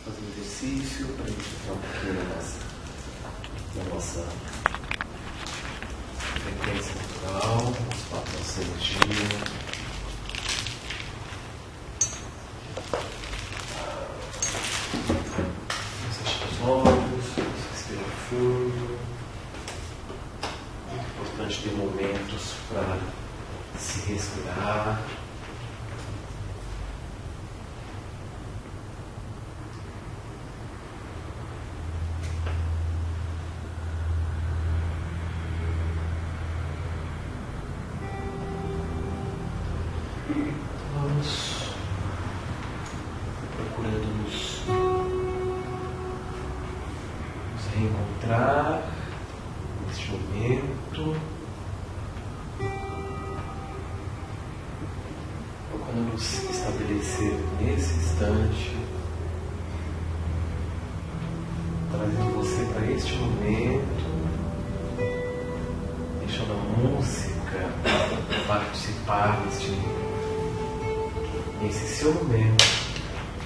fazer um exercício para a gente entrar um pouquinho na nossa frequência natural, nossa energia. Feche os olhos, respira fundo. Muito importante ter momentos para se respirar. Vamos procurando nos reencontrar neste momento, procurando nos estabelecer nesse instante, trazendo você para este momento, deixando a música participar nesse seu momento,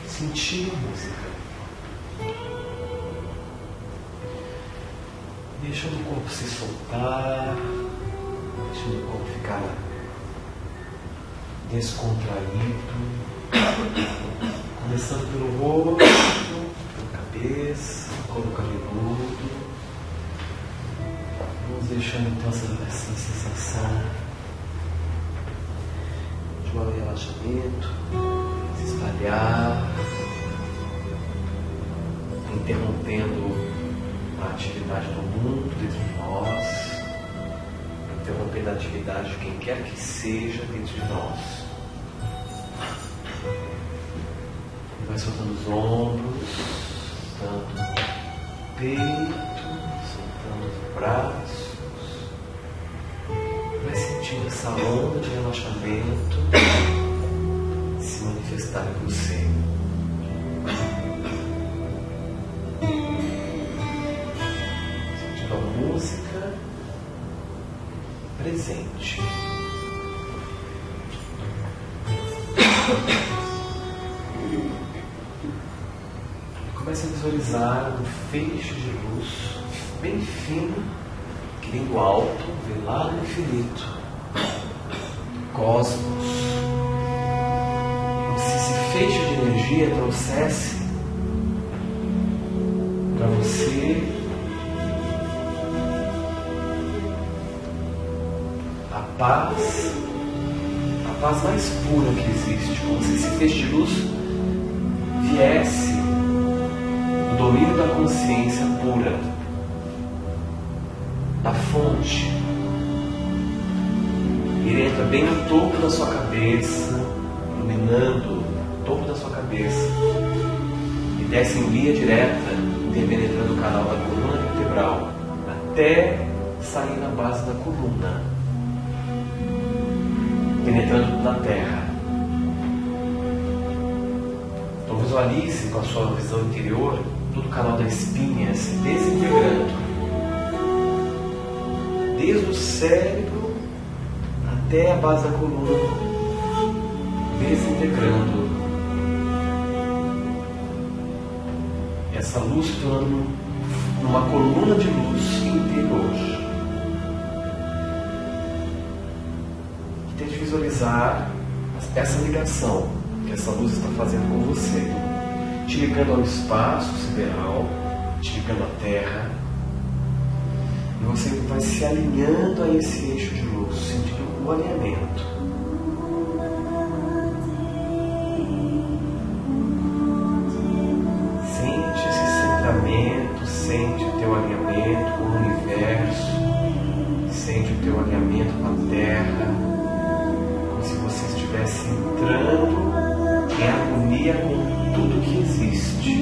sentir a música, deixando o corpo se soltar, deixando o corpo ficar descontraído, começando pelo rosto, pela cabeça, couro cabeludo. Vamos deixando então essa sensação de um relaxamento se espalhar, interrompendo a atividade do mundo dentro de nós, interrompendo a atividade de quem quer que seja dentro de nós. E vai soltando os ombros, soltando o peito, soltando os braços. Vai sentindo essa onda de relaxamento se manifestar em você. Sentindo a música presente. Comece a visualizar um feixe de luz bem fino que vem do alto, vem lá no infinito, cosmos, como se esse feixe de energia trouxesse para você a paz mais pura que existe, como se esse feixe de luz viesse do domínio da consciência pura, da fonte. Ele entra bem no topo da sua cabeça, iluminando o topo da sua cabeça, e desce em linha direta, interpenetrando o canal da coluna vertebral, até sair na base da coluna, penetrando na terra. Então visualize com a sua visão interior todo o canal da espinha se desintegrando, desde o cérebro até a base da coluna, desintegrando. Essa luz se tornando uma coluna de luz interior. E tente visualizar essa ligação que essa luz está fazendo com você, te ligando ao espaço sideral, te ligando à terra. E você vai se alinhando a esse eixo de luz, sentindo o alinhamento. Sente esse centramento, sente o teu alinhamento com o universo, sente o teu alinhamento com a terra, como se você estivesse entrando em harmonia com tudo que existe.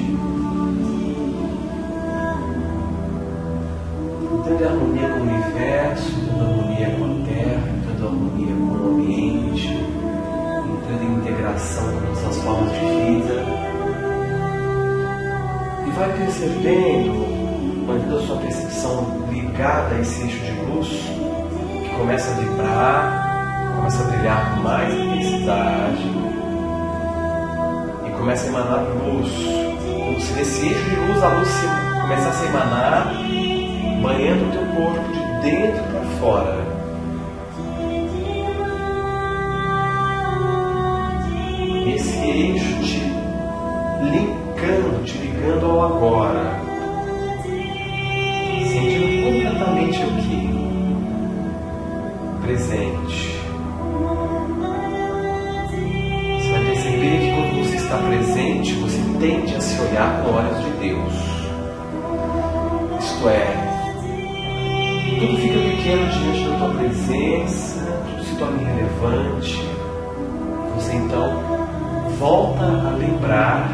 Entrando em harmonia com o universo, entrando em harmonia com a terra, entrando em harmonia com o ambiente, entrando em integração com todas as formas de vida. E vai percebendo, mantendo a sua percepção ligada a esse eixo de luz, que começa a vibrar, começa a brilhar com mais intensidade, e começa a emanar luz, como se desse eixo de luz, a luz começasse a emanar, banhando o teu corpo de dentro para fora. Esse eixo te ligando ao agora, sentindo completamente aqui, presente. Você vai perceber que quando você está presente, você tende a se olhar com olhos de Deus. Isto é, tudo fica pequeno diante da tua presença, tudo se torna irrelevante. Você então volta a lembrar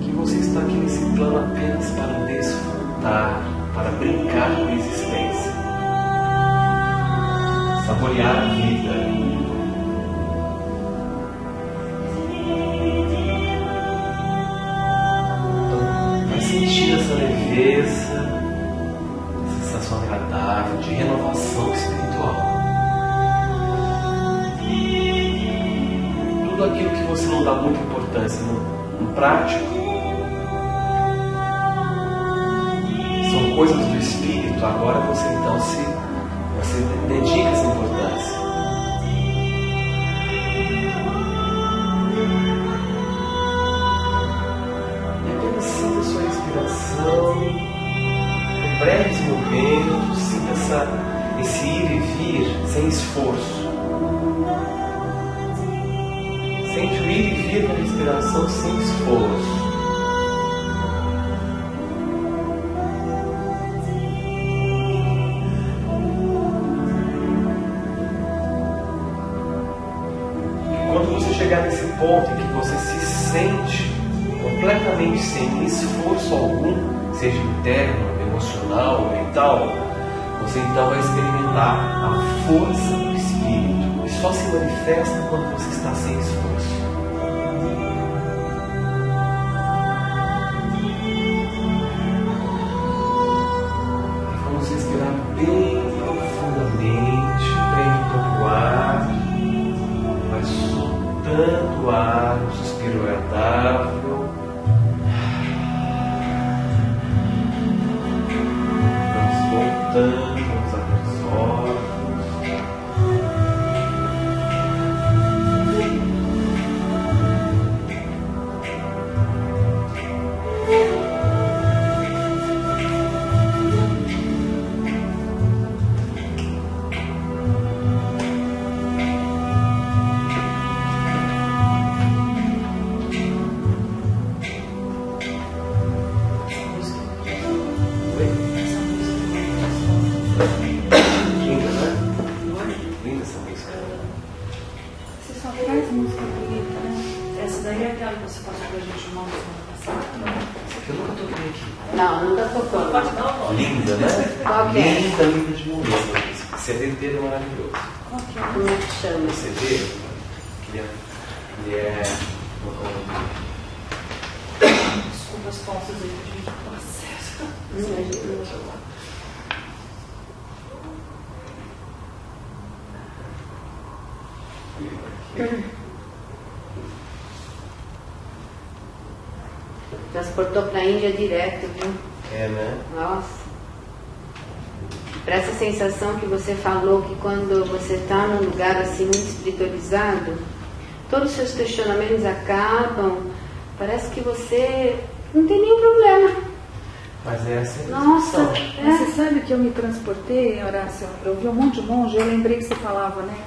que você está aqui nesse plano apenas para desfrutar, para brincar com a existência, saborear a vida. Então, vai sentir essa leveza, essa sensação agradável de renovação espiritual. Tudo aquilo que você não dá muita importância no prático são coisas do espírito. Agora você então você dedica essa importância. E apenas sinta a sua respiração por breves momentos, sinta esse ir e vir sem esforço. Sente o ir e vir da respiração sem esforço. E quando você chegar nesse ponto em que você se sente completamente sem esforço algum, seja interno, emocional, mental, você então vai experimentar a força do Espírito. E só se manifesta quando você está sem esforço. E vamos respirar bem profundamente, prende um pouco o ar, vai soltando o ar, um suspiro agradável. Vamos voltando, vamos abrir os olhos. Linda, né? Linda, linda de morrer. Esse CD inteiro é maravilhoso. Como é que chama? Esse CD, ele é... Desculpa as falsas aí que a gente processa. Transportou para a Índia direto, viu? É, né? Nossa. Para essa sensação que você falou, que quando você está num lugar assim muito espiritualizado, todos os seus questionamentos acabam, parece que você não tem nenhum problema. Mas é essa a Nossa, Você sabe que eu me transportei, Horácio? Eu vi um monte de monge, eu lembrei que você falava, né?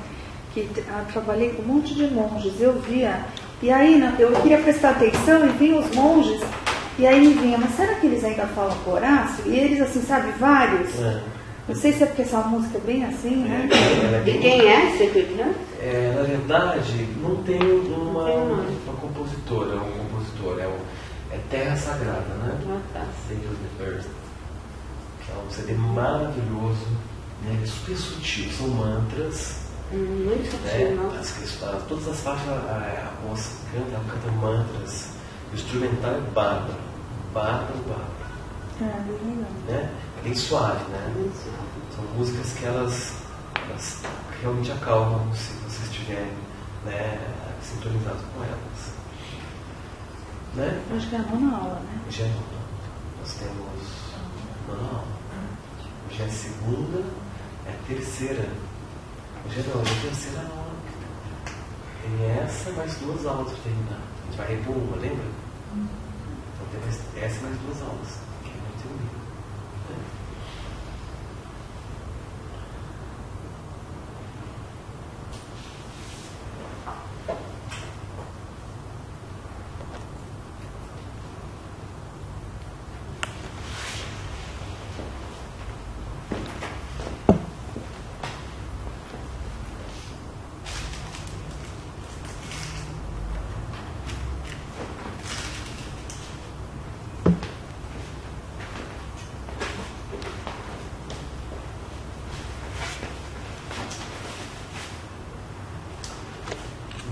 Que eu trabalhei com um monte de monges, eu via. E aí eu queria prestar atenção e vi os monges, e aí me vinha, mas será que eles ainda falam com Horácio? E eles assim, sabe, vários. Não sei se é porque essa música é bem assim, né? De quem é esse Kirtner? Na verdade, não tem uma compositora, um compositor, é Terra Sagrada, né? Ah, tá. Sacred Earth. Que é um CD maravilhoso, né? É super sutil, são mantras. Muito sutil, né? Todas as faixas, a moça canta mantras. O instrumental é bárbaro. Né? É bem suave, né? São músicas que elas realmente acalmam se você estiver, né, sintonizado com elas. né? Acho que é a 9ª aula, né? Hoje é nona. Nós temos 9ª aula. Hoje é a 2ª, é a 3ª. Hoje é a 3ª aula. Tem essa mais 2 aulas para terminar. A gente vai repor uma, lembra? Então tem mais, essa mais 2 aulas. Que não termina.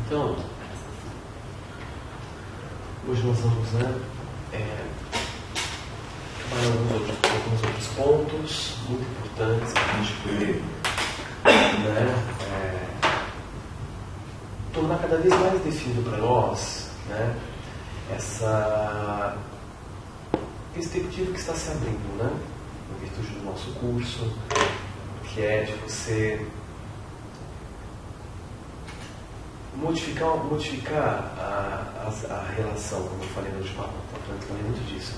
Então, hoje nós vamos trabalhar alguns outros pontos muito importantes para a gente poder tornar cada vez mais definido para nós essa perspectiva que está se abrindo, em virtude do nosso curso, que é de você modificar a relação, como eu falei no último aula, eu falei muito disso,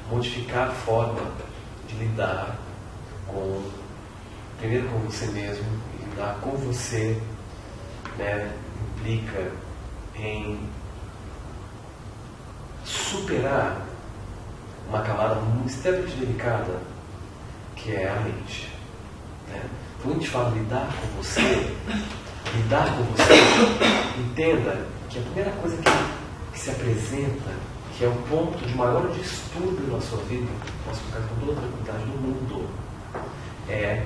modificar a forma de lidar primeiro com você mesmo, e lidar com você, implica em superar uma camada extremamente delicada, que é a mente. Quando a gente fala lidar com você, entenda que a primeira coisa que se apresenta, que é o ponto de maior distúrbio na sua vida, posso ficar com toda a tranquilidade do mundo, é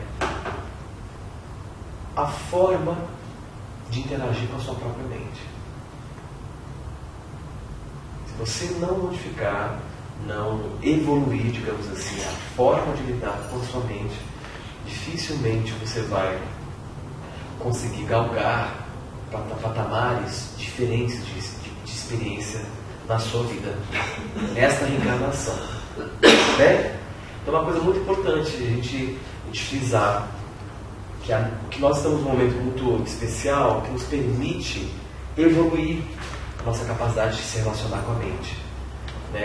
a forma de interagir com a sua própria mente. Se você não modificar, não evoluir, digamos assim, a forma de lidar com a sua mente, dificilmente você vai conseguir galgar patamares diferentes de experiência na sua vida, nesta reencarnação. Então, uma coisa muito importante a gente frisar que nós estamos num momento muito especial que nos permite evoluir a nossa capacidade de se relacionar com a mente.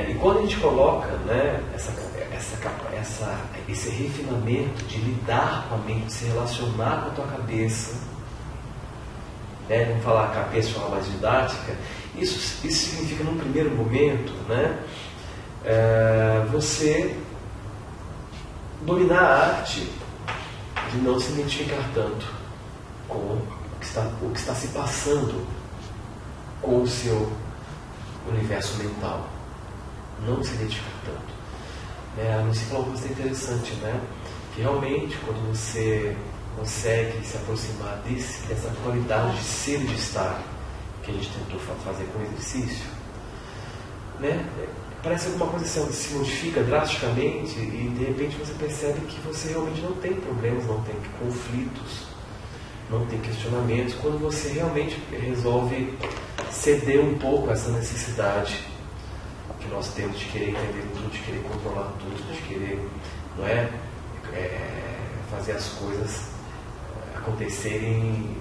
E quando a gente coloca esse refinamento de lidar com a mente, de se relacionar com a tua cabeça, vamos falar a cabeça de forma mais didática, isso significa, num primeiro momento, você dominar a arte de não se identificar tanto com o que está se passando com o seu universo mental. Não se identificar tanto. A Lucy falou uma coisa interessante, que realmente quando você consegue se aproximar dessa qualidade de ser e de estar que a gente tentou fazer com o exercício, parece que alguma coisa se modifica drasticamente e de repente você percebe que você realmente não tem problemas, não tem conflitos, não tem questionamentos, quando você realmente resolve ceder um pouco a essa necessidade que nós temos de querer entender tudo, de querer controlar tudo, de querer fazer as coisas acontecerem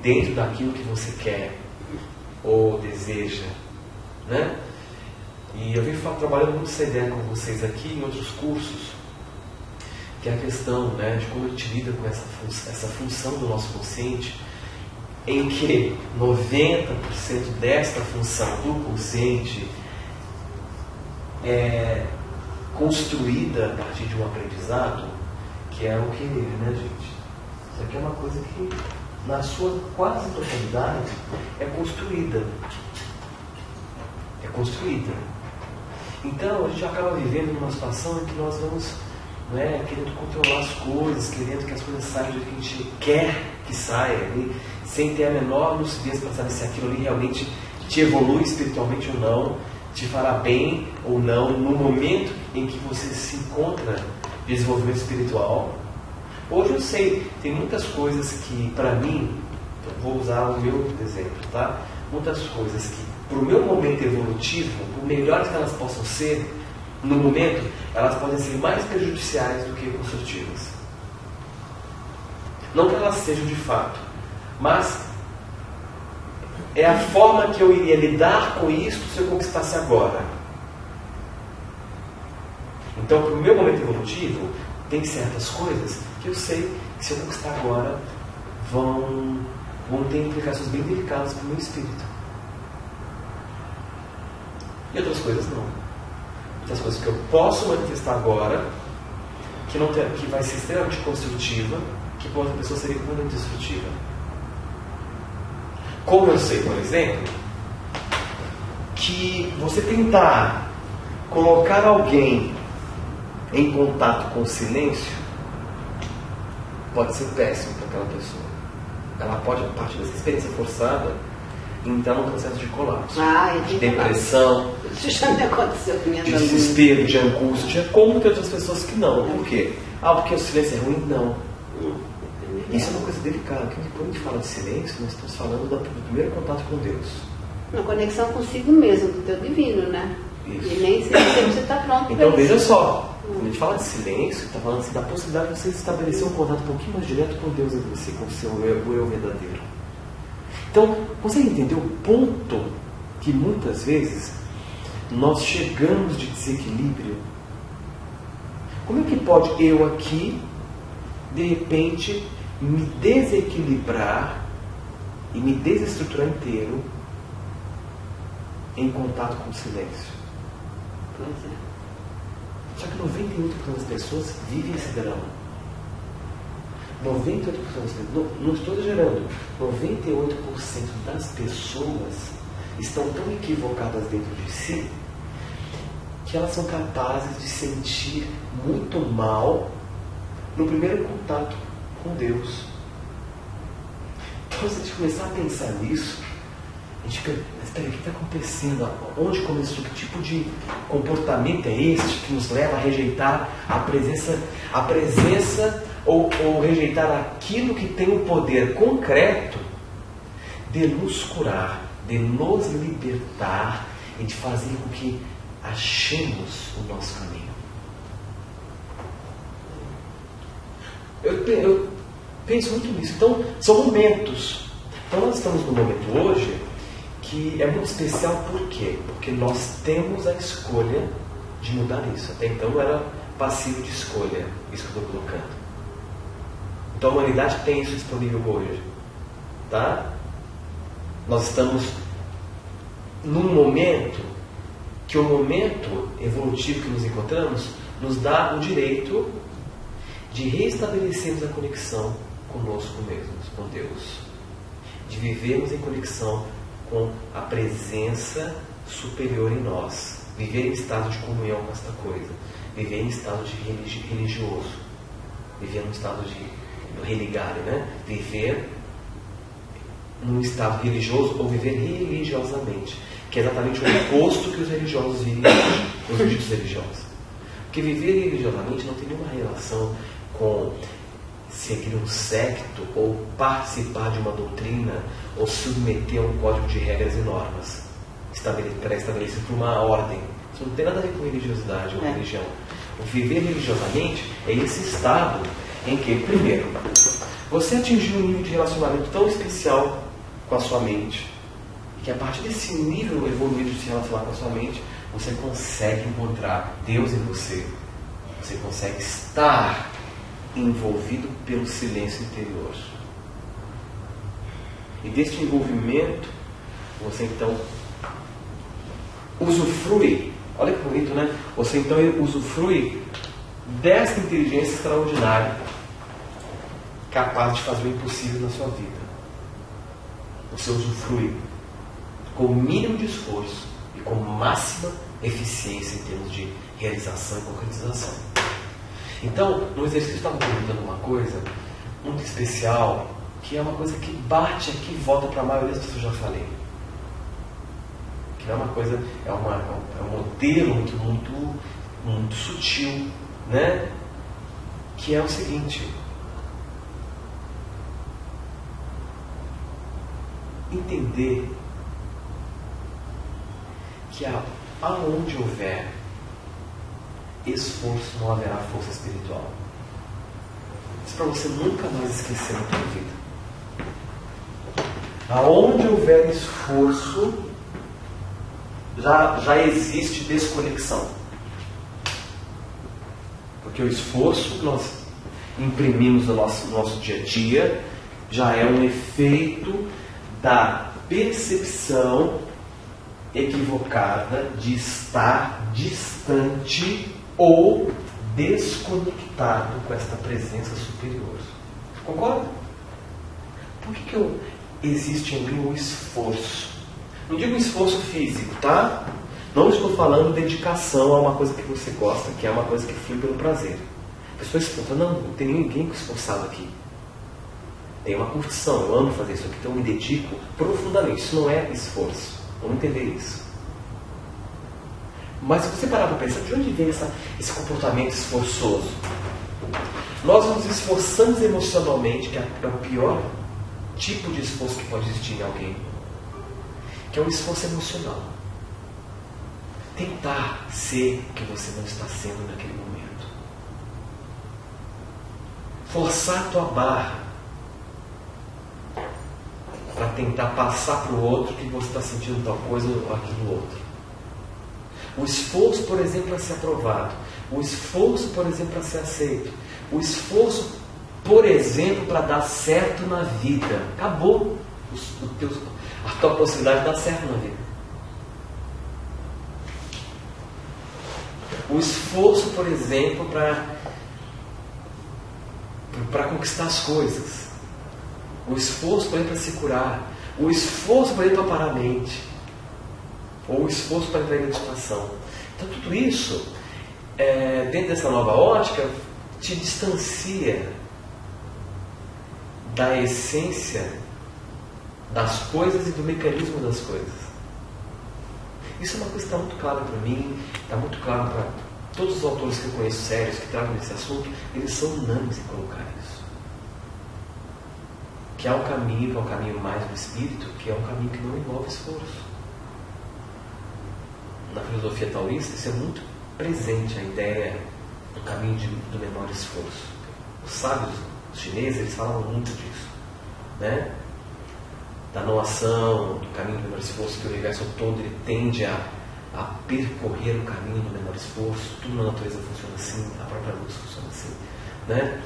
dentro daquilo que você quer ou deseja, E eu venho trabalhando muito essa ideia com vocês aqui em outros cursos, que é a questão de como a gente lida com essa função do nosso consciente, em que 90% desta função do consciente é construída a partir de um aprendizado, que é o querer, gente? Isso aqui é uma coisa que, na sua quase totalidade, é construída. Então, a gente acaba vivendo numa situação em que nós vamos querendo controlar as coisas, querendo que as coisas saiam do que a gente quer que saia, sem ter a menor lucidez para saber se aquilo ali realmente te evolui espiritualmente ou não, te fará bem ou não, no momento em que você se encontra de desenvolvimento espiritual. Hoje eu sei, tem muitas coisas que, para mim, vou usar o meu exemplo, muitas coisas que, para o meu momento evolutivo, por melhores que elas possam ser, no momento, elas podem ser mais prejudiciais do que construtivas. Não que elas sejam de fato, mas é a forma que eu iria lidar com isso se eu conquistasse agora. Então, para o meu momento evolutivo, tem certas coisas que eu sei que se eu conquistar agora vão ter implicações bem delicadas para o meu espírito. E outras coisas não. Outras coisas que eu posso manifestar agora, que vai ser extremamente construtiva, que para outra pessoa seria completamente destrutiva. Como eu sei, por exemplo, que você tentar colocar alguém em contato com o silêncio pode ser péssimo para aquela pessoa. Ela pode, a partir dessa experiência forçada, entrar num processo de colapso, de depressão, isso já me aconteceu com minha de desespero, de angústia, como tem outras pessoas que não. Por quê? Porque o silêncio é ruim? Não. Isso é uma coisa delicada, porque quando a gente fala de silêncio, nós estamos falando do primeiro contato com Deus. Uma conexão consigo mesmo, com o teu divino, né? Isso. E nem sempre você está pronto Então para veja isso. só, quando a gente fala de silêncio, está falando assim, da possibilidade de você estabelecer um contato um pouquinho mais direto com Deus em você, com o seu eu verdadeiro. Então, consegue entender o ponto que muitas vezes nós chegamos de desequilíbrio? Como é que pode eu aqui, de repente, me desequilibrar e me desestruturar inteiro em contato com o silêncio? Pois é. Só que 98% das pessoas vivem esse drama. 98% das pessoas, não estou exagerando, 98% das pessoas estão tão equivocadas dentro de si que elas são capazes de sentir muito mal no primeiro contato com Deus. Então, se a gente começar a pensar nisso, a gente fica, mas espera, o que está acontecendo? Onde começou? Que tipo de comportamento é este que nos leva a rejeitar a presença ou rejeitar aquilo que tem o poder concreto de nos curar, de nos libertar e de fazer com que achemos o nosso caminho? Eu penso muito nisso. Então, são momentos. Então, nós estamos num momento hoje que é muito especial. Por quê? Porque nós temos a escolha de mudar isso. Até então era passivo de escolha, isso que eu estou colocando. Então a humanidade tem isso disponível hoje. Tá? Nós estamos num momento que o momento evolutivo que nos encontramos nos dá o direito de reestabelecermos a conexão conosco mesmos, com Deus. De vivermos em conexão com a presença superior em nós. Viver em estado de comunhão com esta coisa. Viver em estado de religioso. Viver num estado do religare, né? Viver num estado religioso ou viver religiosamente. Que é exatamente o oposto que os religiosos vivem hoje, os ditos religiosos. Porque viver religiosamente não tem nenhuma relação com seguir um secto ou participar de uma doutrina ou submeter a um código de regras e normas pré-estabelecido por uma ordem. Isso não tem nada a ver com religiosidade ou religião. O viver religiosamente é esse estado em que, primeiro, você atingiu um nível de relacionamento tão especial com a sua mente, que a partir desse nível evoluído de se relacionar com a sua mente, você consegue encontrar Deus em você. Você consegue estar envolvido pelo silêncio interior. E deste envolvimento, você então usufrui, olha que bonito, né? Você então usufrui desta inteligência extraordinária, capaz de fazer o impossível na sua vida. Você usufrui com o mínimo de esforço e com máxima eficiência em termos de realização e concretização. Então, no exercício eu estava perguntando uma coisa muito especial, que é uma coisa que bate aqui e volta para a maioria das pessoas que eu já falei. Que não é uma coisa, é um modelo muito sutil, né? Que é o seguinte: entender que aonde houver esforço, não haverá força espiritual. Isso para você nunca mais esquecer na tua vida. Aonde houver esforço, já existe desconexão. Porque o esforço que nós imprimimos no nosso dia a dia já é um efeito da percepção equivocada de estar distante ou desconectado com esta presença superior. Concorda? Por que existe em mim um esforço? Não digo um esforço físico, tá? Não estou falando dedicação a uma coisa que você gosta, que é uma coisa que flui pelo prazer. A pessoa esforça, não tem ninguém esforçado aqui. Tem uma curtição, eu amo fazer isso aqui, então eu me dedico profundamente. Isso não é esforço. Vamos entender isso. Mas se você parar para pensar, de onde vem esse comportamento esforçoso? Nós nos esforçamos emocionalmente, que é o pior tipo de esforço que pode existir em alguém, que é um esforço emocional. Tentar ser o que você não está sendo naquele momento. Forçar a tua barra para tentar passar para o outro que você está sentindo tal coisa ou aquilo outro. O esforço, por exemplo, para ser aprovado. O esforço, por exemplo, para ser aceito. O esforço, por exemplo, para dar certo na vida. Acabou a tua possibilidade de dar certo na vida. O esforço, por exemplo, para conquistar as coisas. O esforço, por exemplo, para se curar. O esforço, por exemplo, para parar a mente. Ou o esforço para entrar em meditação. Então, tudo isso, dentro dessa nova ótica, te distancia da essência das coisas e do mecanismo das coisas. Isso é uma coisa que está muito clara para mim, está muito claro para todos os autores que eu conheço sérios, que tratam desse assunto, eles são unânimes em colocar isso. Que há um caminho, que é um caminho mais do espírito, que é um caminho que não envolve esforço. Na filosofia taoísta, isso é muito presente, a ideia do caminho do menor esforço. Os sábios chineses, eles falam muito disso, né? Da não ação, do caminho do menor esforço, que o universo todo ele tende a percorrer o caminho do menor esforço. Tudo na natureza funciona assim, a própria luz funciona assim, né?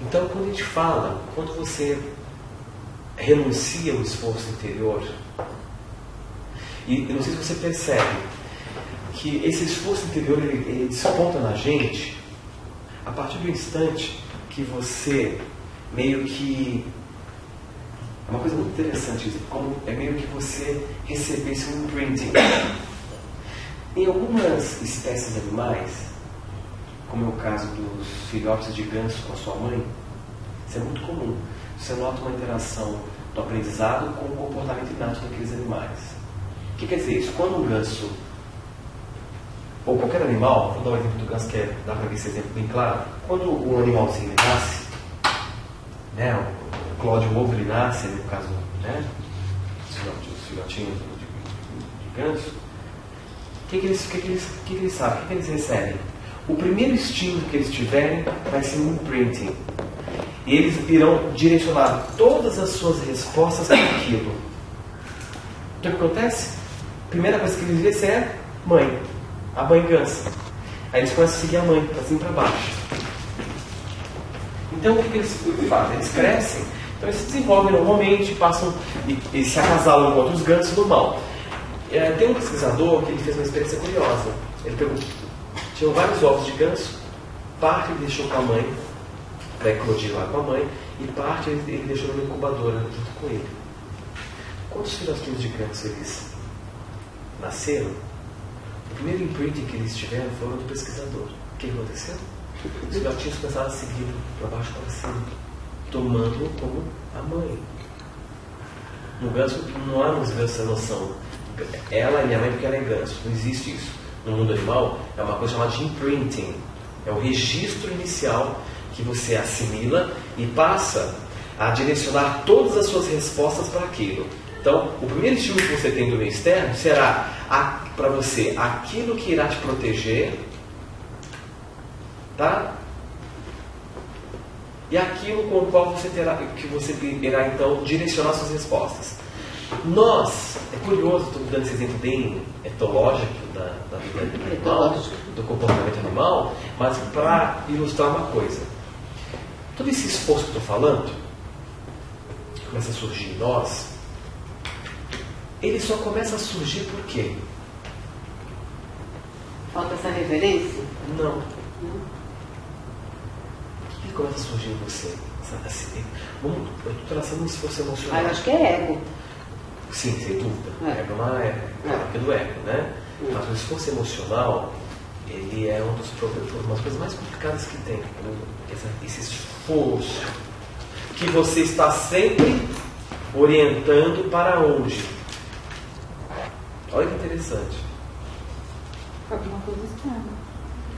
Então, quando a gente fala, quando você renuncia ao esforço interior, e não sei se você percebe que esse esforço interior ele desponta na gente a partir do instante que você meio que... É uma coisa muito interessante isso, como é meio que você recebesse um imprinting. Em algumas espécies animais, como é o caso dos filhotes de ganso com a sua mãe, isso é muito comum. Você nota uma interação do aprendizado com o comportamento inato daqueles animais. O que quer dizer isso? Quando um ganso, ou qualquer animal, vou dar um exemplo do ganso que dá para ver esse exemplo bem claro. Quando um animalzinho nasce, né, o Cláudio ovo ele nasce, no caso, né, os filhotinhos de ganso, o que eles sabem? O que eles recebem? O primeiro estímulo que eles tiverem vai ser um imprinting. E eles irão direcionar todas as suas respostas para aquilo. O que acontece? A primeira coisa que eles veem é mãe. A mãe gansa. Aí eles começam a seguir a mãe, para cima e para baixo. Então o que eles fazem? Eles crescem, então eles se desenvolvem normalmente, passam e se acasalam com outros gansos normal. Tem um pesquisador que ele fez uma experiência curiosa. Ele pegou, tinha vários ovos de ganso, parte ele deixou com a mãe, para eclodir lá com a mãe, e parte ele deixou numa incubadora junto com ele. Quantos filhotinhos de ganso eles nasceram? O primeiro imprinting que eles tiveram foi o do pesquisador. O que aconteceu? Os filhotinhos começaram a seguir para baixo para cima, tomando como a mãe. No ganso, não há nos gansos essa noção. Ela é minha mãe porque ela é ganso. Não existe isso. No mundo animal, é uma coisa chamada de imprinting. É o registro inicial que você assimila e passa a direcionar todas as suas respostas para aquilo. Então, o primeiro estímulo que você tem do meio externo será para você aquilo que irá te proteger, tá? E aquilo com o qual você irá então direcionar suas respostas. Nós, é curioso, estou dando esse exemplo bem etológico da vida animal, do comportamento animal, mas para ilustrar uma coisa. Todo esse esforço que eu estou falando, que começa a surgir em nós, ele só começa a surgir por quê? Falta essa referência? Não. Por que começa a surgir em você? Eu estou traçando um esforço emocional. Eu acho que é ego. Sim, sem dúvida. Ego é uma marca do ego, né? Mas o esforço emocional, ele é uma das coisas mais complicadas que tem. Esse esforço que você está sempre orientando para onde? Olha que interessante. Alguma coisa externa.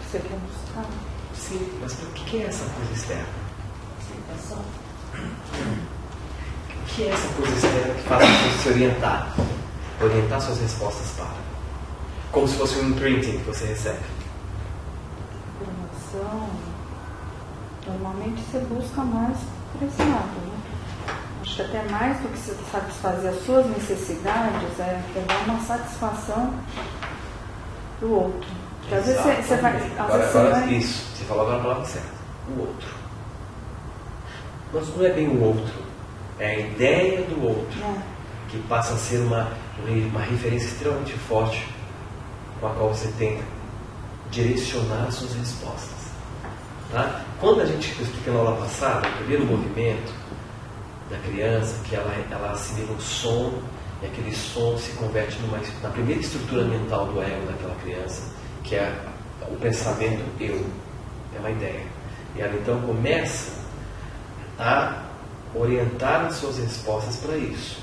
Você quer buscar? Sim, mas o que é essa coisa externa? Aceitação. O que é essa coisa externa que faz você se orientar? Orientar suas respostas para. Como se fosse um imprinting que você recebe. Informação. Normalmente você busca mais por esse lado, né? Acho que até mais do que você satisfazer as suas necessidades, é dar uma satisfação do outro. Porque às vezes você vai. Agora, isso, você falou agora a palavra certa. O outro. Mas não é bem o outro. É a ideia do outro que passa a ser uma referência extremamente forte com a qual você tenta direcionar as suas respostas. Tá? Quando a gente explica na aula passada, o primeiro movimento da criança, que ela assimila um som, e aquele som se converte na primeira estrutura mental do ego daquela criança, que é o pensamento eu. É uma ideia. E ela então começa a orientar as suas respostas para isso.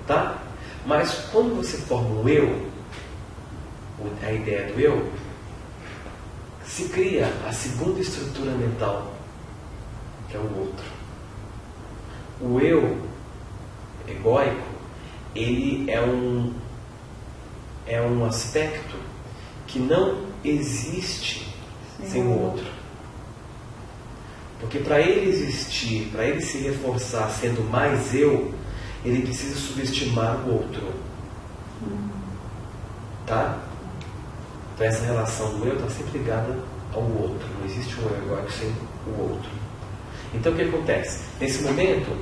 Tá? Mas quando você forma o eu, a ideia do eu, se cria a segunda estrutura mental, que é o outro. O eu egóico, ele é um aspecto que não existe sem o outro. Porque para ele existir, para ele se reforçar sendo mais eu, ele precisa subestimar o outro. Tá? Então essa relação do eu está sempre ligada ao outro. Não existe um eu egóico sem o outro. Então o que acontece? Nesse momento,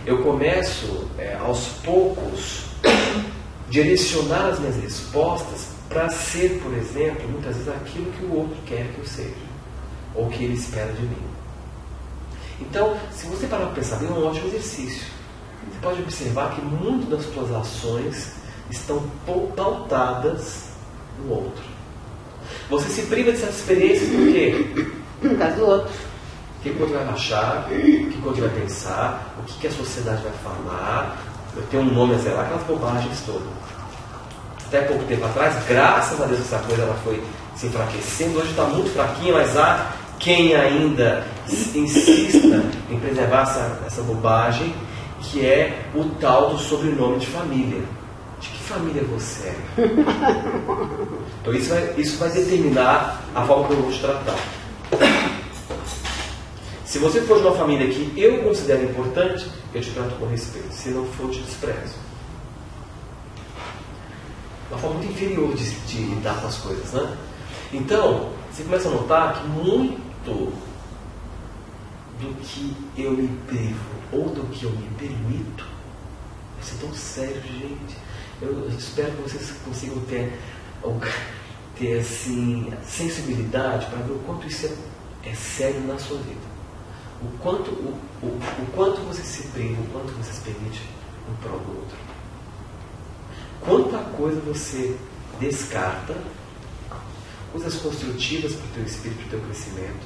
eu começo aos poucos direcionar as minhas respostas para ser, por exemplo, muitas vezes aquilo que o outro quer que eu seja, ou que ele espera de mim. Então, se você parar para pensar bem, é um ótimo exercício. Você pode observar que muitas das suas ações estão pautadas no outro. Você se priva dessas experiências por quê? No caso do outro. O que o outro vai achar, o que o outro vai pensar, o que a sociedade vai falar. Eu tenho um nome a zelar, aquelas bobagens todas. Até pouco tempo atrás, graças a Deus, essa coisa ela foi se enfraquecendo. Hoje está muito fraquinha, mas há quem ainda insista em preservar essa bobagem, que é o tal do sobrenome de família. De que família você é? Então isso vai determinar a forma como eu vou te tratar. Se você for de uma família que eu considero importante, eu te trato com respeito. Se não for, eu te desprezo. Uma forma muito inferior de lidar com as coisas, né? Então, você começa a notar que muito do que eu me privo ou do que eu me permito, isso é tão sério, gente. Eu espero que vocês consigam ter assim, sensibilidade para ver o quanto isso é sério na sua vida. O quanto você se priva, o quanto você se permite um para o outro. Quanta coisa você descarta, coisas construtivas para o teu espírito, para o teu crescimento,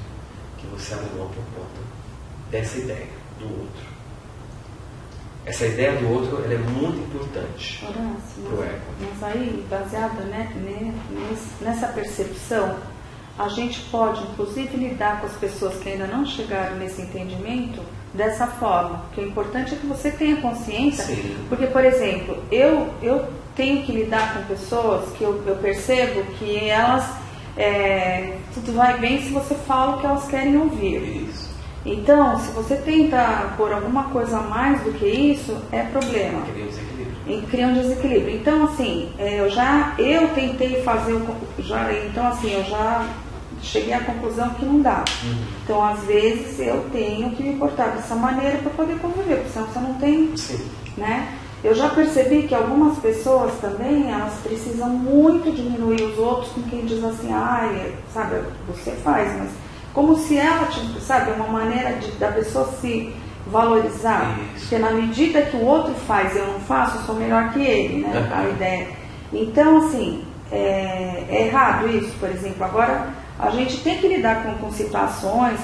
que você abre mão por conta dessa ideia do outro. Essa ideia do outro ela é muito importante para o ego. Mas aí, baseado nessa percepção, a gente pode, inclusive, lidar com as pessoas que ainda não chegaram nesse entendimento dessa forma. Porque o importante é que você tenha consciência. Sim. Porque, por exemplo, eu tenho que lidar com pessoas que eu percebo que elas, tudo vai bem se você fala o que elas querem ouvir. Isso. Então, se você tenta pôr alguma coisa a mais do que isso, é problema. Cria um desequilíbrio. Então, assim, eu tentei fazer, então assim, eu já cheguei à conclusão que não dá. Então, às vezes, eu tenho que me portar dessa maneira para poder conviver, porque senão você não tem, Sim. né? Eu já percebi que algumas pessoas também, elas precisam muito diminuir os outros com quem diz assim, sabe, você faz, mas como se ela, sabe, uma maneira da pessoa se valorizar. Isso. Porque na medida que o outro faz e eu não faço, eu sou melhor que ele, né? A ideia. Então, assim, é errado isso, por exemplo. Agora, a gente tem que lidar com situações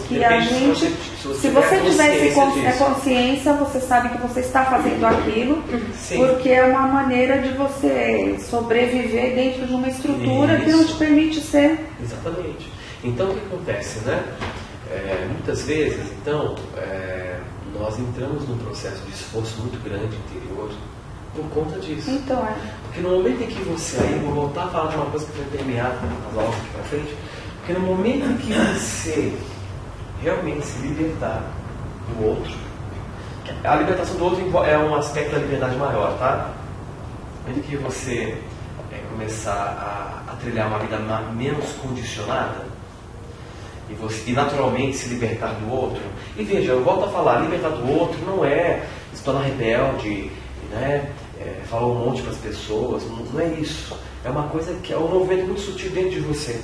que a gente, se você tivesse consciência, você sabe que você está fazendo aquilo. Sim. Porque é uma maneira de você sobreviver dentro de uma estrutura que não te permite ser. Exatamente. Então, o que acontece, né? Muitas vezes, então, nós entramos num processo de esforço muito grande interior por conta disso. Então, Porque no momento em que você, aí eu vou voltar a falar de uma coisa que foi terminada nas aulas aqui pra frente, porque no momento em que você realmente se libertar do outro, a libertação do outro é um aspecto da liberdade maior, tá? No momento em que você começar a trilhar uma vida menos condicionada, e naturalmente se libertar do outro. E veja, eu volto a falar, libertar do outro não é se tornar rebelde, né? Falar um monte para as pessoas, não é isso. É uma coisa que é um movimento muito sutil dentro de você.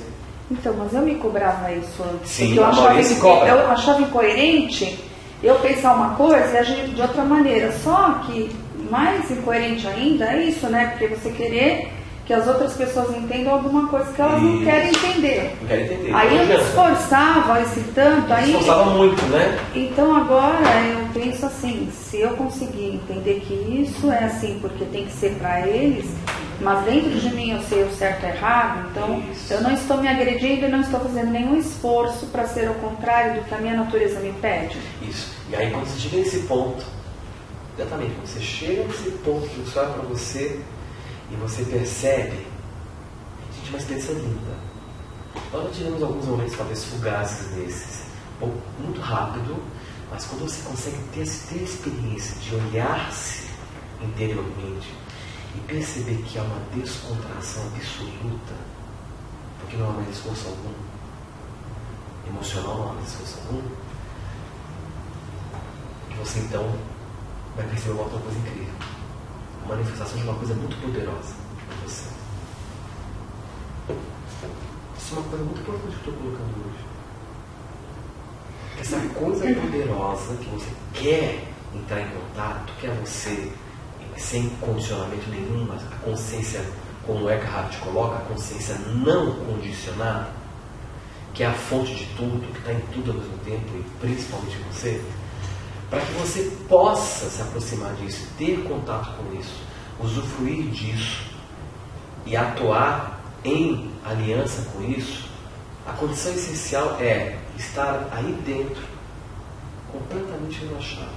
Então, mas eu me cobrava isso antes. Sim, eu achava incoerente eu pensar uma coisa e agir de outra maneira. Só que mais incoerente ainda é isso, né? Porque você querer que as outras pessoas entendam alguma coisa que elas não querem entender. Não querem entender. Aí eu me esforçava esse tanto. Me esforçava muito, né? Então agora eu penso assim, se eu conseguir entender que isso é assim porque tem que ser para eles, mas dentro de mim eu sei o certo e o errado, então eu não estou me agredindo e não estou fazendo nenhum esforço para ser ao contrário do que a minha natureza me pede. Isso. E aí quando você chega nesse ponto, exatamente, quando você chega nesse ponto que você olha para você e você percebe, gente, uma experiência linda. Nós já tivemos alguns momentos talvez fugazes desses, ou muito rápido, mas quando você consegue ter a experiência de olhar-se interiormente e perceber que há uma descontração absoluta, porque não há mais esforço algum, emocional não há mais esforço algum, você então vai perceber uma outra coisa incrível. Manifestação de uma coisa muito poderosa em você. Isso é uma coisa muito profunda que eu estou colocando hoje. Essa coisa poderosa que você quer entrar em contato, quer você, sem condicionamento nenhum, mas a consciência, como o Eckhart coloca, a consciência não condicionada, que é a fonte de tudo, que está em tudo ao mesmo tempo, e principalmente em você, para que você possa se aproximar disso, ter contato com isso, usufruir disso e atuar em aliança com isso, a condição essencial é estar aí dentro, completamente relaxado.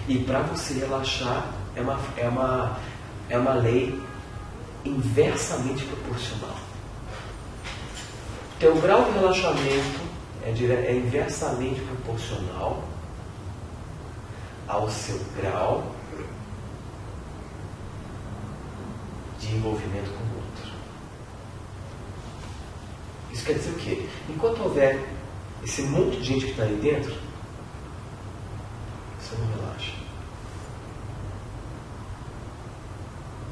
E para você relaxar, é uma lei inversamente proporcional. Teu grau de relaxamento é inversamente proporcional ao seu grau de envolvimento com o outro. Isso quer dizer o quê? Enquanto houver esse monte de gente que está aí dentro, você não relaxa.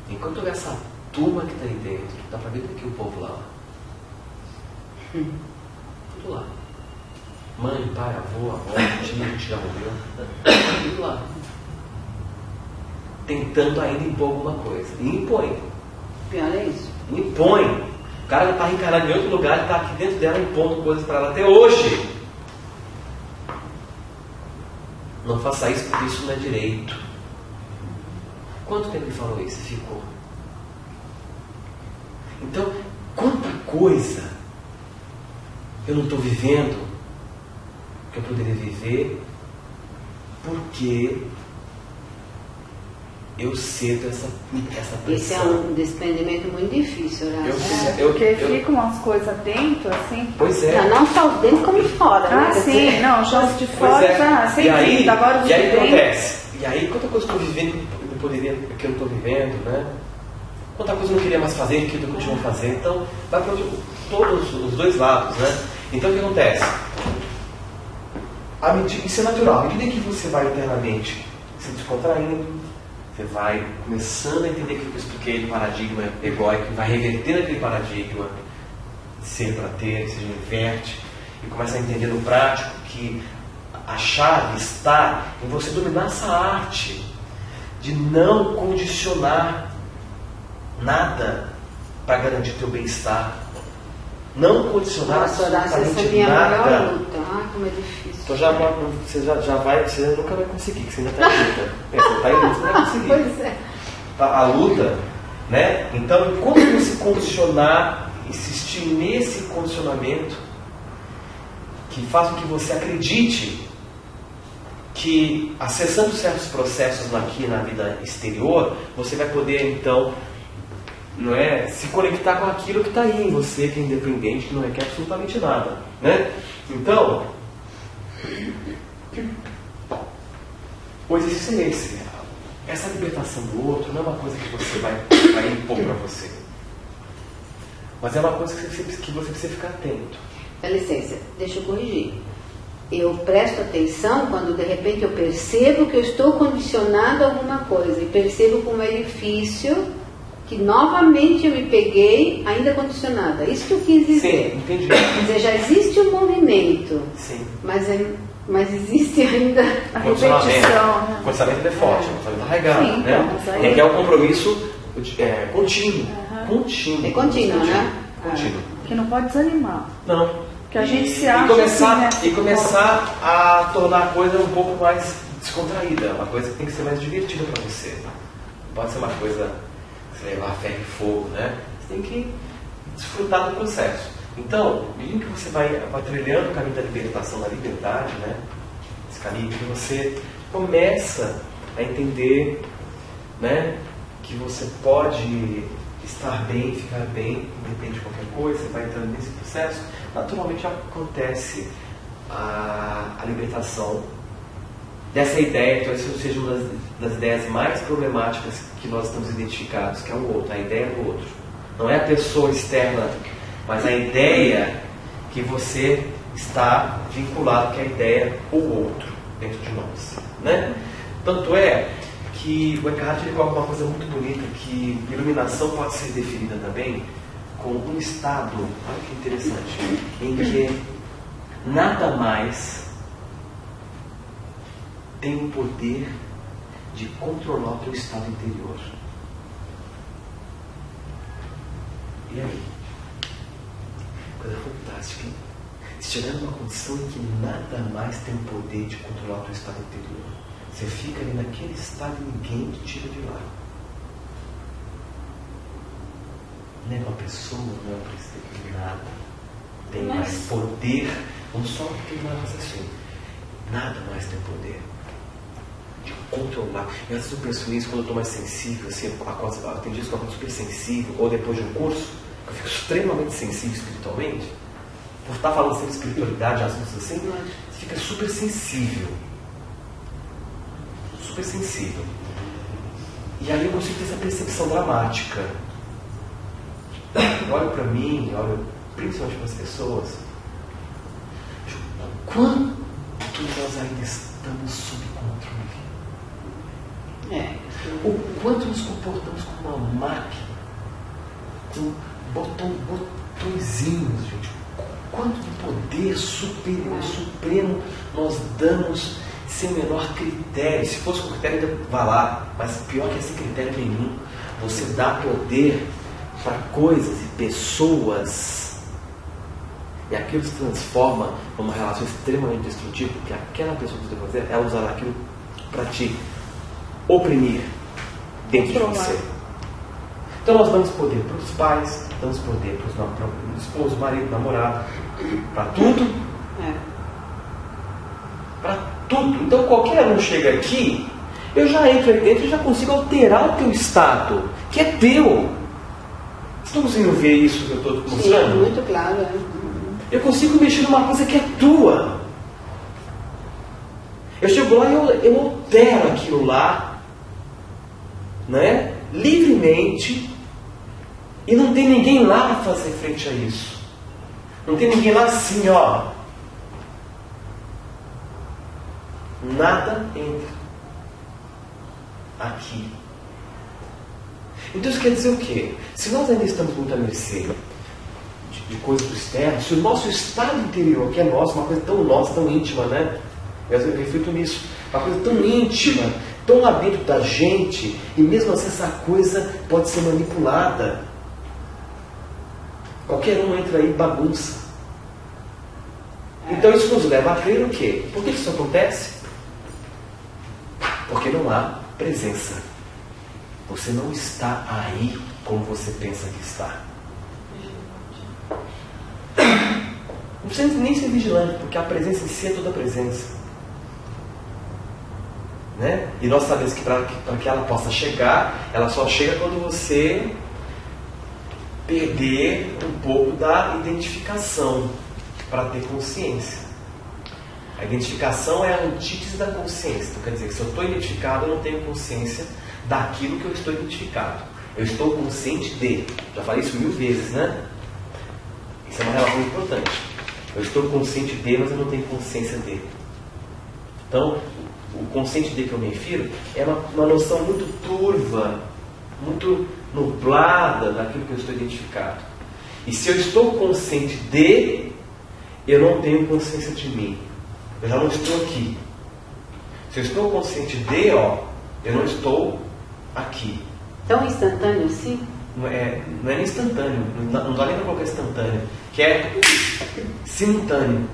Enquanto houver essa turma que está aí dentro, dá para ver aqui o povo lá. Tudo lá. Mãe, pai, avô, avó, tio, que já morreu. Tudo lá. Tentando ainda impor alguma coisa. E impõe. Pior é isso. Impõe. O cara está reencarnado em outro lugar, ele está aqui dentro dela impondo coisas para ela até hoje. Não faça isso porque isso não é direito. Quanto tempo ele falou isso e ficou? Então, quanta coisa eu não estou vivendo que eu poderia viver, porque eu cedo essa pressão. Esse é um desprendimento muito difícil, né? Porque ficam umas coisas dentro, assim. Pois é. Não só dentro como fora, né? Sim, não, já os de fora já, sem dúvida. Agora os e aí de dentro. Acontece? E aí, quanta coisa que eu estou vivendo que eu não estou vivendo, né? Quanta coisa eu não queria mais fazer que eu continuo fazendo. Então, vai para todos os dois lados, né? Então, o que acontece? Isso é natural. À medida que você vai internamente se descontraindo, você vai começando a entender aquilo que eu expliquei do paradigma egóico, vai revertendo aquele paradigma de ser para ter, você inverte, e começa a entender no prático que a chave está em você dominar essa arte de não condicionar nada para garantir teu bem-estar. Não condicionar absolutamente nada. Luta. Como é difícil. Então você nunca vai conseguir, que você ainda está em luta. Você está em luta, você não vai conseguir. Pois é. A luta, né? Então, enquanto você condicionar, insistir nesse condicionamento que faz com que você acredite que, acessando certos processos aqui na vida exterior, você vai poder, então, não é, se conectar com aquilo que está aí em você, que é independente, que não requer absolutamente nada, né? Então, o exercício é esse. Essa libertação do outro não é uma coisa que você vai impor para você, mas é uma coisa que você precisa ficar atento. Dá licença, deixa eu corrigir. Eu presto atenção quando de repente eu percebo que eu estou condicionado a alguma coisa e percebo como é difícil que novamente eu me peguei ainda condicionada. Isso que eu quis dizer. Sim, entendi. Quer dizer, já existe um movimento. Sim. Mas existe ainda a repetição. O condicionamento é forte, o condicionamento é arraigado. Sim, né? então, É que é um compromisso contínuo. Contínuo. É contínuo, né? Contínuo. Que não pode desanimar. Não. Que a gente se acha e começar a tornar a coisa um pouco mais descontraída, uma coisa que tem que ser mais divertida para você. Não pode ser uma coisa que você levar ferro e fogo, né? Você tem que desfrutar do processo. Então, mesmo que você vai trilhando o caminho da libertação, da liberdade, né? Esse caminho que você começa a entender, né? Que você pode estar bem, ficar bem, independente de qualquer coisa, você vai entrando nesse processo, naturalmente acontece a libertação dessa ideia. Então, isso seja uma das ideias mais problemáticas que nós estamos identificados, que é o outro, a ideia do outro. Não é a pessoa externa, mas a ideia que você está vinculado, que é a ideia ou outro dentro de nós, né? Tanto é que o Eckhart ele coloca uma coisa muito bonita, que iluminação pode ser definida também como um estado, olha que interessante, em que nada mais tem o poder de controlar o teu estado interior. E aí? Coisa fantástica, hein? Chegar numa condição em que nada mais tem o poder de controlar o teu estado interior. Você fica ali naquele estado e ninguém te tira de lá. Não é uma pessoa, não é um princípio, nada. Tem mais poder. Vamos só terminar o raciocínio. Nada mais tem poder de controlar. E às vezes eu penso nisso quando eu estou mais sensível, assim, tem dias que eu estou super sensível, ou depois de um curso, eu fico extremamente sensível espiritualmente. Por estar falando sempre de espiritualidade, assuntos assim, você fica super sensível. Super sensível. E aí eu consigo ter essa percepção dramática. Eu olho para mim, olho principalmente para as pessoas, o quanto nós ainda estamos sob controle. O quanto nos comportamos como uma máquina, com botõezinhos, gente. Quanto de poder superior, supremo nós damos sem o menor critério. Se fosse com critério, ainda vá lá, mas pior que sem critério nenhum. Você dá poder para coisas e pessoas, e aquilo se transforma numa relação extremamente destrutiva, porque aquela pessoa que você vai fazer, ela usará aquilo para te oprimir dentro de você. Então nós damos poder para os pais, damos poder para o esposo, marido, namorado, para tudo, tudo. Então qualquer um chega aqui, eu já entro aí dentro e já consigo alterar o teu estado, que é teu. Vocês estão conseguindo ver isso que eu estou mostrando? Sim, muito claro. Eu consigo mexer numa coisa que é tua. Eu chego lá e eu altero aquilo lá, né? Livremente, e não tem ninguém lá para fazer frente a isso. Não tem ninguém lá assim, ó. Nada entra aqui. Então isso quer dizer o quê? Se nós ainda estamos muito à mercê de coisas do externo, se o nosso estado interior, que é nosso, uma coisa tão nossa, tão íntima, né? Eu reflito nisso. Uma coisa tão íntima, tão lá dentro da gente, e mesmo assim essa coisa pode ser manipulada. Qualquer um entra aí e bagunça. Então isso nos leva a crer o quê? Por que isso acontece? Porque não há presença. Você não está aí como você pensa que está. Não precisa nem ser vigilante, porque a presença em si é toda a presença. Né? E nós sabemos que para que ela possa chegar, ela só chega quando você perder um pouco da identificação para ter consciência. A identificação é a antítese da consciência. Então, quer dizer que se eu estou identificado, eu não tenho consciência daquilo que eu estou identificado. Eu estou consciente de. Já falei isso 1000 vezes, né? Isso é uma relação importante. Eu estou consciente de, mas eu não tenho consciência de. Então, o consciente de que eu me refiro é uma noção muito turva, muito nublada daquilo que eu estou identificado. E se eu estou consciente de, eu não tenho consciência de mim. Eu já não estou aqui. Se eu estou consciente de, ó, eu não estou aqui. Tão instantâneo assim? Não é nem instantâneo, não dá nem para colocar instantâneo, que é simultâneo.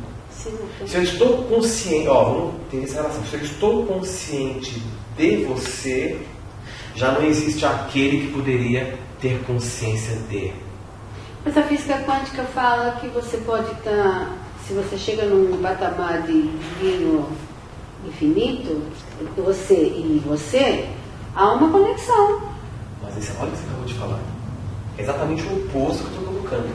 Se eu estou consciente, ó, vamos ter essa relação. Se eu estou consciente de você, já não existe aquele que poderia ter consciência de. Mas a física quântica fala que você pode estar, se você chega num patamar de divino infinito, você e você, há uma conexão. Mas olha o que você acabou de falar. É exatamente o oposto que eu estou colocando.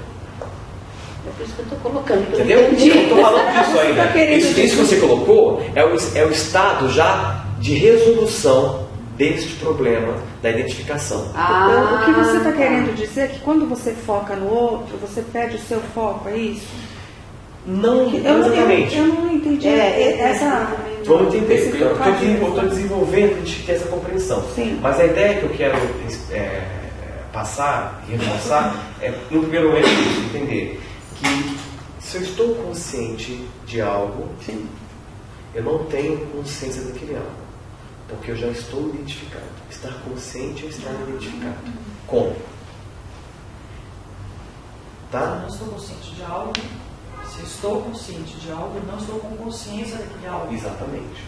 É por isso que eu estou colocando. Entendeu? Eu estou falando disso ainda. Tá Isso que você colocou é o estado já de resolução deste problema da identificação. O que você está querendo dizer é que quando você foca no outro, você perde o seu foco, é isso? Não exatamente. Eu não entendi essa... Vamos entender. Eu estou desenvolvendo a gente ter essa compreensão. Sim. Mas a ideia que eu quero passar e reforçar é, no primeiro momento, entender que se eu estou consciente de algo, Sim. eu não tenho consciência daquele algo. Porque eu já estou identificado. Estar consciente é estar identificado. Como? Tá? Eu não estou consciente de algo. Se eu estou consciente de algo, eu não estou com consciência daquele algo. Exatamente.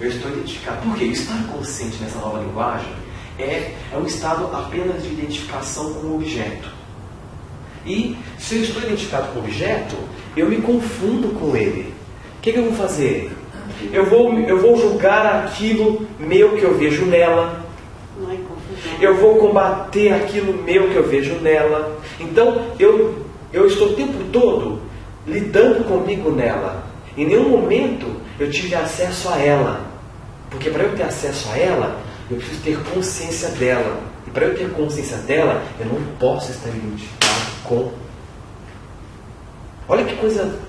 Eu estou identificado. Porque estar consciente nessa nova linguagem é um estado apenas de identificação com o objeto. E se eu estou identificado com o objeto, eu me confundo com ele. O que eu vou fazer? Eu vou julgar aquilo meu que eu vejo nela. Não é confusão. Eu vou combater aquilo meu que eu vejo nela. Então, eu estou o tempo todo lidando comigo nela. Em nenhum momento eu tive acesso a ela. Porque para eu ter acesso a ela, eu preciso ter consciência dela. E para eu ter consciência dela, eu não posso estar identificado com. Olha que coisa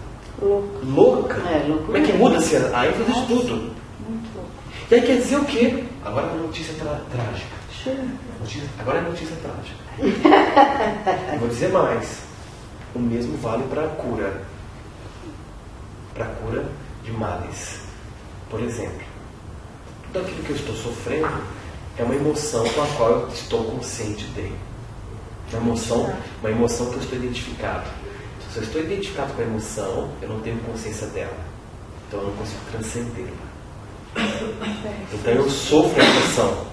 louca. Como é que muda-se a ênfase de tudo? Muito louco. E aí quer dizer o quê? Agora é uma notícia trágica. Agora é notícia trágica. Vou dizer mais. O mesmo vale para a cura. Para a cura de males. Por exemplo, tudo aquilo que eu estou sofrendo é uma emoção com a qual eu estou consciente de. Uma emoção que eu estou identificado. Se eu estou identificado com a emoção, eu não tenho consciência dela. Então eu não consigo transcendê-la. Então eu sofro a emoção.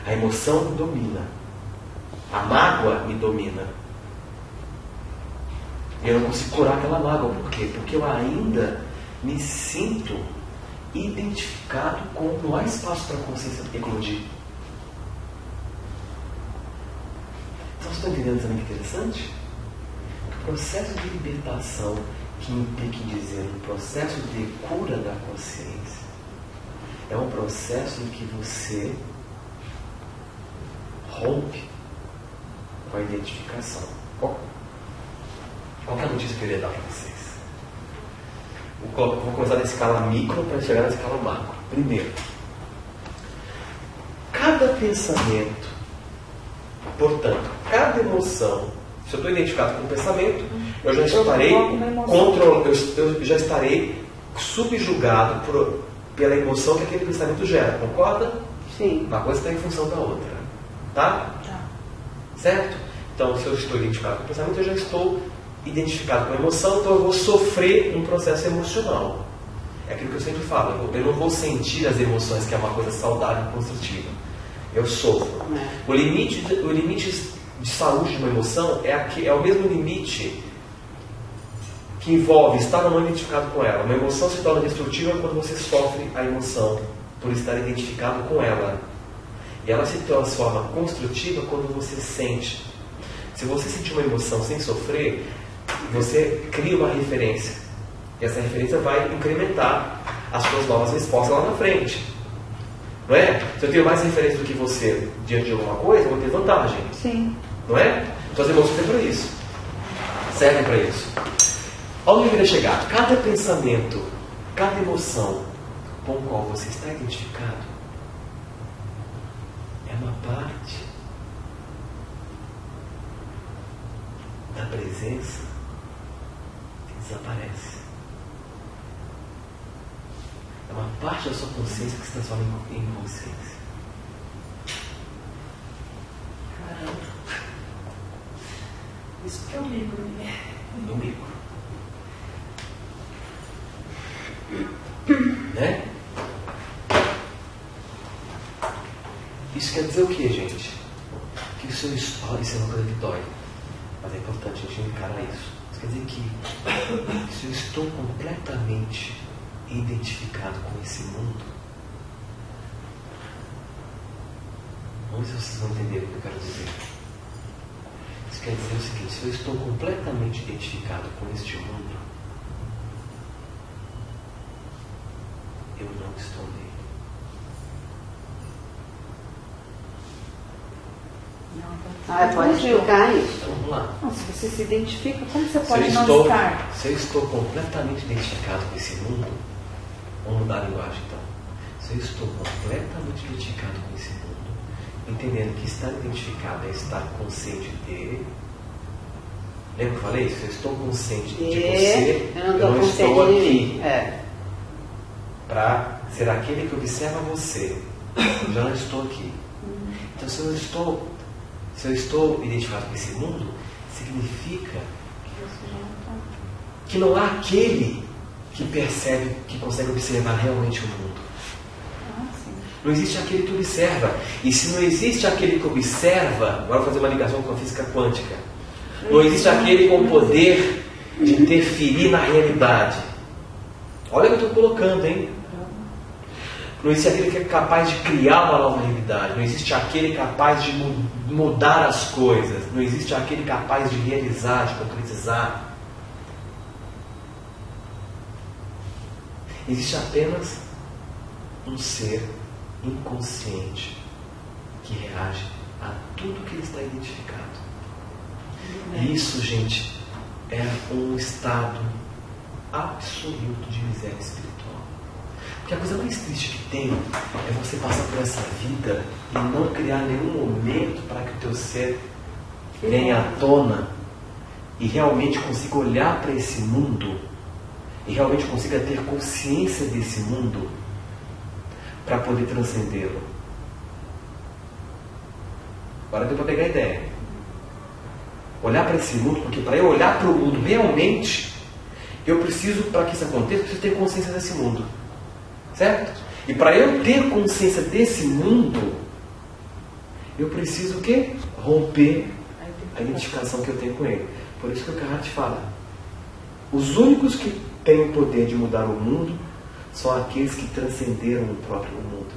A emoção me domina. A mágoa me domina. E eu não consigo curar aquela mágoa. Por quê? Porque eu ainda me sinto identificado com... Não há espaço para a consciência eclodir. Então, vocês estão entendendo também que interessante? O processo de libertação, que implica em dizer um processo de cura da consciência, é um processo em que você rompe com a identificação. Qual é a notícia que eu iria dar para vocês? Vou começar da escala micro para chegar na escala macro. Primeiro, cada pensamento, portanto, cada emoção, se eu estou identificado com o pensamento, eu já estarei subjugado pela emoção que aquele pensamento gera. Concorda? Sim. Uma coisa está em função da outra. Tá? Certo? Então, se eu estou identificado com o pensamento, eu já estou identificado com a emoção, então eu vou sofrer um processo emocional. É aquilo que eu sempre falo, eu não vou sentir as emoções, que é uma coisa saudável e construtiva. Eu sofro. O limite de saúde de uma emoção é o mesmo limite que envolve estar ou não identificado com ela. Uma emoção se torna destrutiva quando você sofre a emoção por estar identificado com ela. E ela se transforma construtiva quando você sente. Se você sentir uma emoção sem sofrer, você cria uma referência. E essa referência vai incrementar as suas novas respostas lá na frente. Não é? Se eu tenho mais referência do que você diante de alguma coisa, eu vou ter vantagem. Sim. Não é? Então as emoções servem para isso. Servem para isso. Onde eu queria chegar? Cada pensamento, cada emoção com o qual você está identificado é uma parte da presença que desaparece. É uma parte da sua consciência que se transforma em inconsciência. Caramba. Isso que é o micro, né? Do micro. Né? Isso quer dizer o que, gente? Que o seu histórico, isso é uma coisa que dói. Mas é importante a gente encarar isso. Isso quer dizer que se eu estou completamente identificado com esse mundo, vamos ver se vocês vão entender o que eu quero dizer. Isso quer dizer o seguinte: se eu estou completamente identificado com este mundo, eu não estou nele. Pode explicar isso. Então vamos lá. Não, se você se identifica, como você pode não estar? Se eu estou completamente identificado com esse mundo, vamos mudar a linguagem então. Se eu estou completamente identificado com esse mundo, entendendo que estar identificado é estar consciente dele. Lembra que eu falei? Se eu estou consciente de você, eu não estou aqui. Para ser aquele que observa você. Eu já não estou aqui. Então, se eu estou identificado com esse mundo, significa que não há aquele que percebe, que consegue observar realmente o mundo. Não existe aquele que observa. E se não existe aquele que observa, agora vou fazer uma ligação com a física quântica. Não existe aquele com o poder de interferir na realidade. Olha o que eu estou colocando, hein? Não existe aquele que é capaz de criar uma nova realidade. Não existe aquele capaz de mudar as coisas. Não existe aquele capaz de realizar, de concretizar. Existe apenas um ser inconsciente que reage a tudo que ele está identificado. E isso, gente, é um estado absoluto de miséria espiritual. Porque a coisa mais triste que tem é você passar por essa vida e não criar nenhum momento para que o teu ser venha à tona e realmente consiga olhar para esse mundo e realmente consiga ter consciência desse mundo para poder transcendê-lo. Agora deu para pegar a ideia. Olhar para esse mundo, porque para eu olhar para o mundo realmente, eu preciso, para que isso aconteça, eu preciso ter consciência desse mundo. Certo? E para eu ter consciência desse mundo, eu preciso o quê? Romper a identificação que eu tenho com ele. Por isso que o Carrara fala: os únicos que têm o poder de mudar o mundo são aqueles que transcenderam o próprio mundo.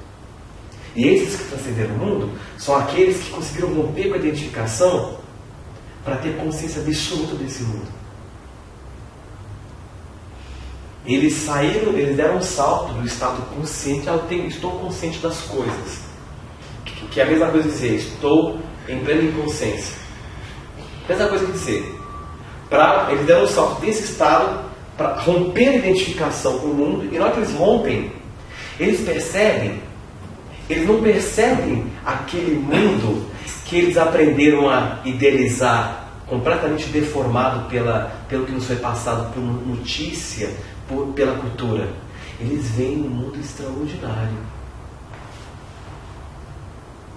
E esses que transcenderam o mundo são aqueles que conseguiram romper com a identificação para ter consciência absoluta desse mundo. Eles saíram, eles deram um salto do estado consciente ao estou consciente das coisas. Que é a mesma coisa que dizer, estou em plena inconsciência. Mesma coisa que dizer, eles deram um salto desse estado para romper a identificação com o mundo, e na hora que eles rompem, eles não percebem aquele mundo que eles aprenderam a idealizar, completamente deformado pelo que nos foi passado por notícia, pela cultura. Eles veem um mundo extraordinário.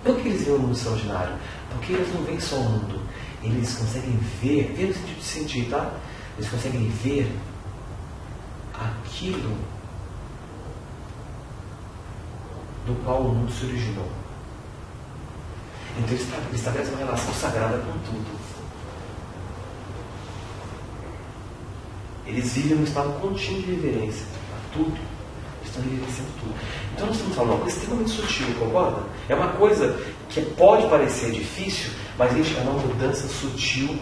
Por que eles veem um mundo extraordinário? Porque eles não veem só o mundo. Eles conseguem ver no sentido de sentir, tá? Eles conseguem ver aquilo do qual o mundo se originou. Então eles estabelecem uma relação sagrada com tudo. Eles vivem num estado contínuo de reverência a tudo. Estão reverenciando tudo. Então nós estamos falando uma coisa extremamente sutil, concorda? É uma coisa que pode parecer difícil, mas gente, é uma mudança sutil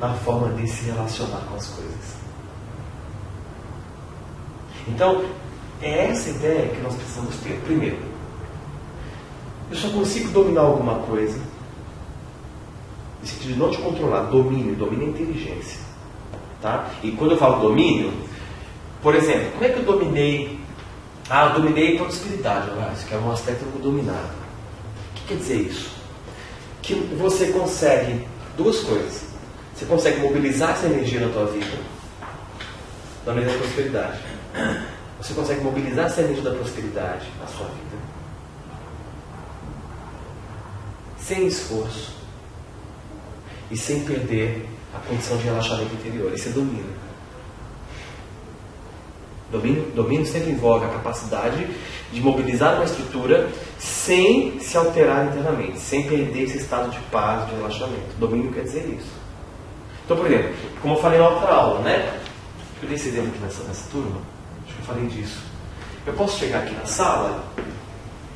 na forma de se relacionar com as coisas. Então, é essa ideia que nós precisamos ter. Primeiro, eu só consigo dominar alguma coisa, no sentido de não te controlar. Domínio é inteligência. Tá? E quando eu falo domínio, por exemplo, como é que eu dominei? Eu dominei a prosperidade, que é um aspecto que eu dominado. O que quer dizer isso? Que você consegue duas coisas. Você consegue mobilizar essa energia na tua vida, da energia da prosperidade. Você consegue mobilizar essa energia da prosperidade na sua vida, sem esforço e sem perder a condição de relaxamento interior. Esse é domínio. Domínio sempre envolve a capacidade de mobilizar uma estrutura sem se alterar internamente, sem perder esse estado de paz, de relaxamento. Domínio quer dizer isso. Então, por exemplo, como eu falei na outra aula, né? Eu dei esse exemplo aqui nessa turma, acho que eu falei disso. Eu posso chegar aqui na sala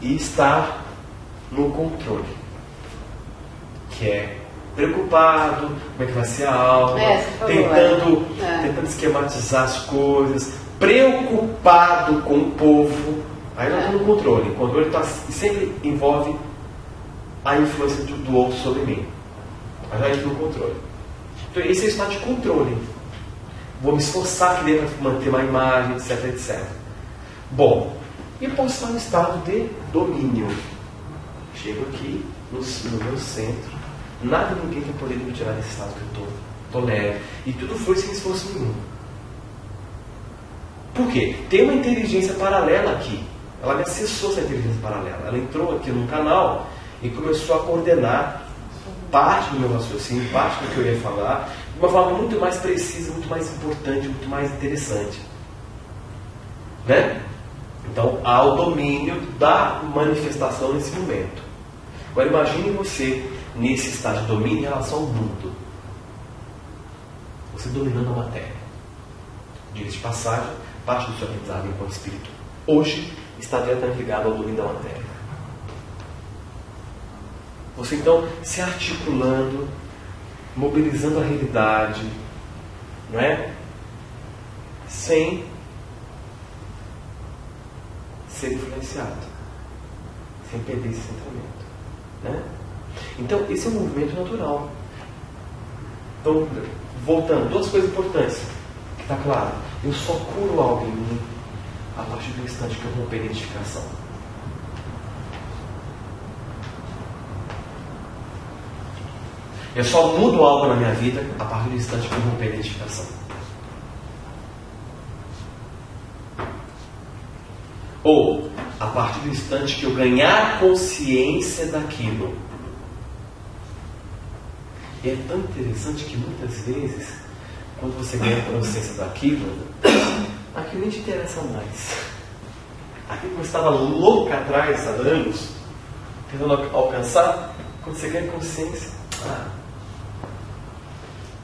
e estar no controle, que é preocupado, como é que vai ser a aula, tentando esquematizar as coisas, preocupado com o povo. Aí eu estou no controle. O controle sempre envolve a influência do outro sobre mim. Mas aí eu estou no controle. Então esse é o estado de controle. Vou me esforçar aqui dentro para manter uma imagem, etc, etc. Bom, e posso estar no estado de domínio. Chego aqui no meu centro. Nada, ninguém vai poder me tirar desse estado que eu estou leve. E tudo foi sem esforço nenhum. Por quê? Tem uma inteligência paralela aqui. Ela me acessou essa inteligência paralela. Ela entrou aqui no canal e começou a coordenar parte do meu raciocínio, parte do que eu ia falar, de uma forma muito mais precisa, muito mais importante, muito mais interessante. Né? Então, há o domínio da manifestação nesse momento. Agora, imagine você nesse estado de domínio em relação ao mundo. Você dominando a matéria. Diga-se de passagem, parte do seu aprendizado enquanto espírito hoje está diretamente ligado ao domínio da matéria. Você então se articulando, mobilizando a realidade, não é? Sem ser influenciado, sem perder esse centramento, né? Então esse é um movimento natural. Então, voltando, duas coisas importantes que está claro. Eu só curo algo em mim a partir do instante que eu romper a identificação. Eu só mudo algo na minha vida a partir do instante que eu romper a identificação. Ou a partir do instante que eu ganhar consciência daquilo. E é tão interessante que muitas vezes, quando você ganha consciência daquilo, aquilo nem te interessa mais. Aquilo que você estava louco atrás, há anos, tentando alcançar, quando você ganha consciência,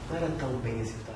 não era tão bem executado.